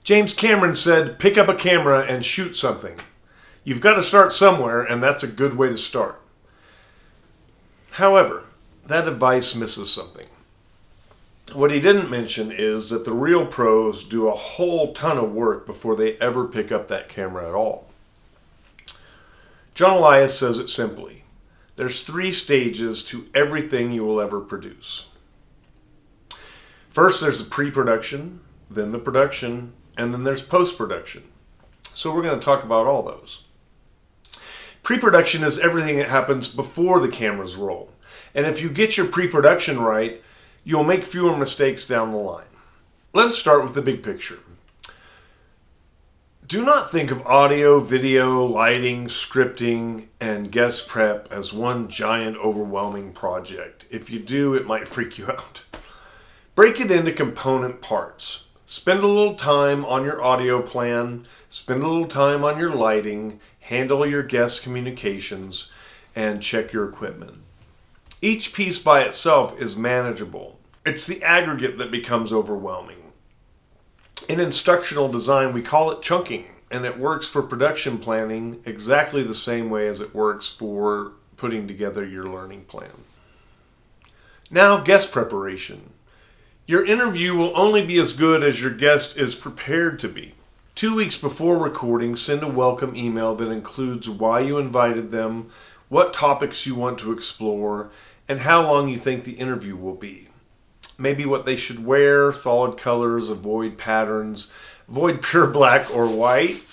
James Cameron said, pick up a camera and shoot something. You've got to start somewhere, and that's a good way to start. However, that advice misses something. What he didn't mention is that the real pros do a whole ton of work before they ever pick up that camera at all. John Elias says it simply. There's 3 stages to everything you will ever produce. First, there's the pre-production, then the production, and then there's post-production. So we're going to talk about all those. Pre-production is everything that happens before the cameras roll. And if you get your pre-production right, you'll make fewer mistakes down the line. Let's start with the big picture. Do not think of audio, video, lighting, scripting, and guest prep as one giant overwhelming project. If you do, it might freak you out. Break it into component parts. Spend a little time on your audio plan, spend a little time on your lighting, handle your guest communications, and check your equipment. Each piece by itself is manageable. It's the aggregate that becomes overwhelming. In instructional design, we call it chunking, and it works for production planning exactly the same way as it works for putting together your learning plan. Now, guest preparation. Your interview will only be as good as your guest is prepared to be. 2 weeks before recording, send a welcome email that includes why you invited them, what topics you want to explore, and how long you think the interview will be. Maybe what they should wear, solid colors, avoid patterns, avoid pure black or white.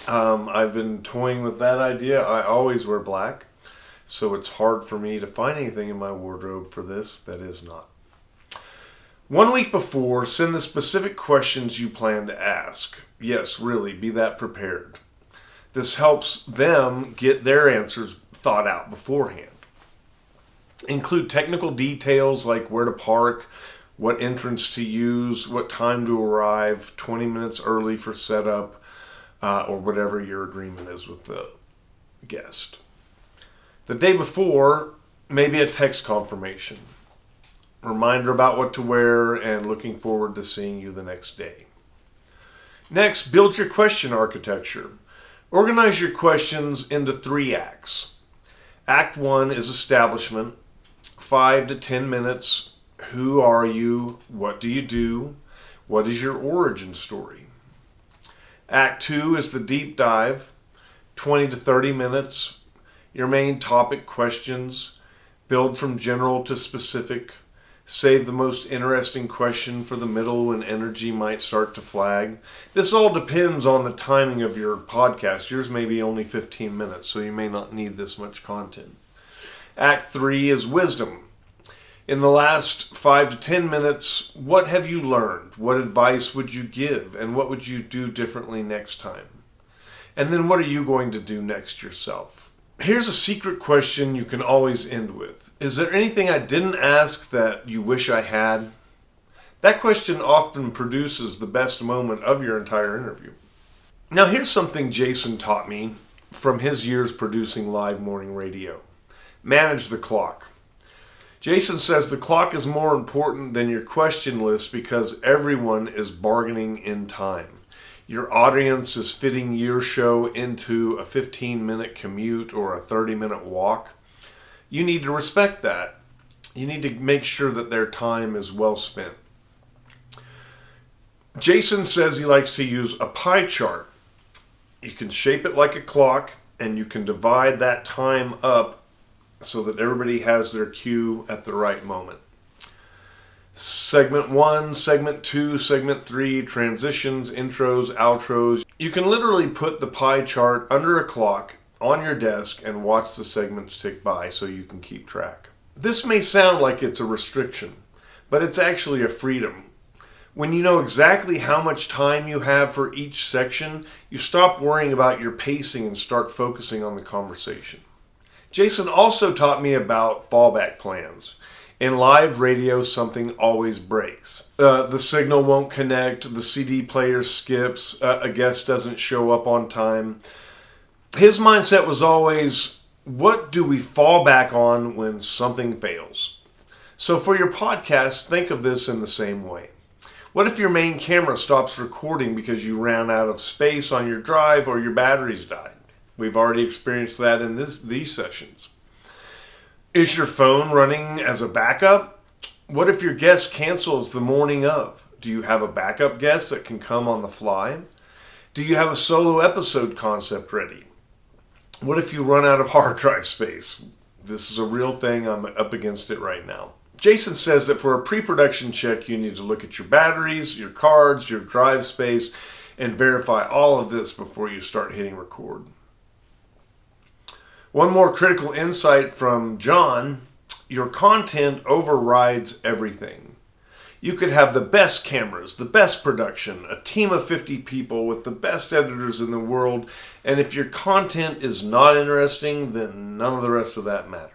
I've been toying with that idea. I always wear black, so it's hard for me to find anything in my wardrobe for this that is not. 1 week before, send the specific questions you plan to ask. Yes, really, be that prepared. This helps them get their answers thought out beforehand. Include technical details like where to park, what entrance to use, what time to arrive, 20 minutes early for setup, or whatever your agreement is with the guest. The day before, maybe a text confirmation. Reminder about what to wear and looking forward to seeing you the next day. Next, build your question architecture. Organize your questions into 3 acts. Act 1 is establishment, 5 to 10 minutes. Who are you? What do you do? What is your origin story? Act 2 is the deep dive, 20 to 30 minutes. Your main topic questions. Build from general to specific. Save the most interesting question for the middle when energy might start to flag. This all depends on the timing of your podcast. Yours may be only 15 minutes, so you may not need this much content. Act 3 is wisdom. In the last 5 to 10 minutes, what have you learned? What advice would you give? And what would you do differently next time? And then what are you going to do next yourself? Here's a secret question you can always end with. Is there anything I didn't ask that you wish I had? That question often produces the best moment of your entire interview. Now here's something Jason taught me from his years producing live morning radio. Manage the clock. Jason says the clock is more important than your question list because everyone is bargaining in time. Your audience is fitting your show into a 15-minute commute or a 30-minute walk. You need to respect that. You need to make sure that their time is well spent. Jason says he likes to use a pie chart. You can shape it like a clock, and you can divide that time up so that everybody has their cue at the right moment. Segment 1, Segment 2, Segment 3, transitions, intros, outros. You can literally put the pie chart under a clock on your desk and watch the segments tick by so you can keep track. This may sound like it's a restriction, but it's actually a freedom. When you know exactly how much time you have for each section, you stop worrying about your pacing and start focusing on the conversation. Jason also taught me about fallback plans. In live radio, something always breaks. The signal won't connect, the CD player skips, a guest doesn't show up on time. His mindset was always, what do we fall back on when something fails? So for your podcast, think of this in the same way. What if your main camera stops recording because you ran out of space on your drive or your batteries died? We've already experienced that in these sessions. Is your phone running as a backup? What if your guest cancels the morning of? Do you have a backup guest that can come on the fly? Do you have a solo episode concept ready? What if you run out of hard drive space? This is a real thing. I'm up against it right now. Jason says that for a pre-production check, you need to look at your batteries, your cards, your drive space, and verify all of this before you start hitting record. One more critical insight from John: your content overrides everything. You could have the best cameras, the best production, a team of 50 people with the best editors in the world, and if your content is not interesting, then none of the rest of that matters.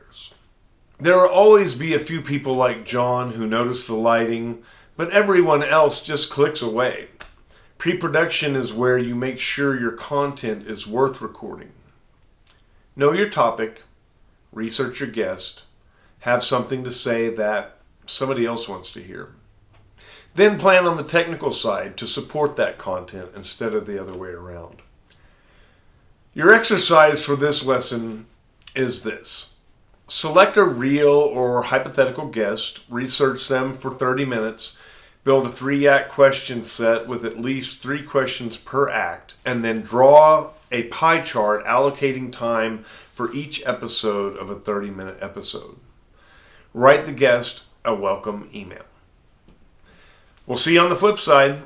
There will always be a few people like John who notice the lighting, but everyone else just clicks away. Pre-production is where you make sure your content is worth recording. Know your topic, research your guest, have something to say that somebody else wants to hear. Then plan on the technical side to support that content instead of the other way around. Your exercise for this lesson is this. Select a real or hypothetical guest, research them for 30 minutes, build a 3-act question set with at least 3 questions per act, and then draw a pie chart allocating time for each episode of a 30-minute episode. Write the guest a welcome email. We'll see you on the flip side.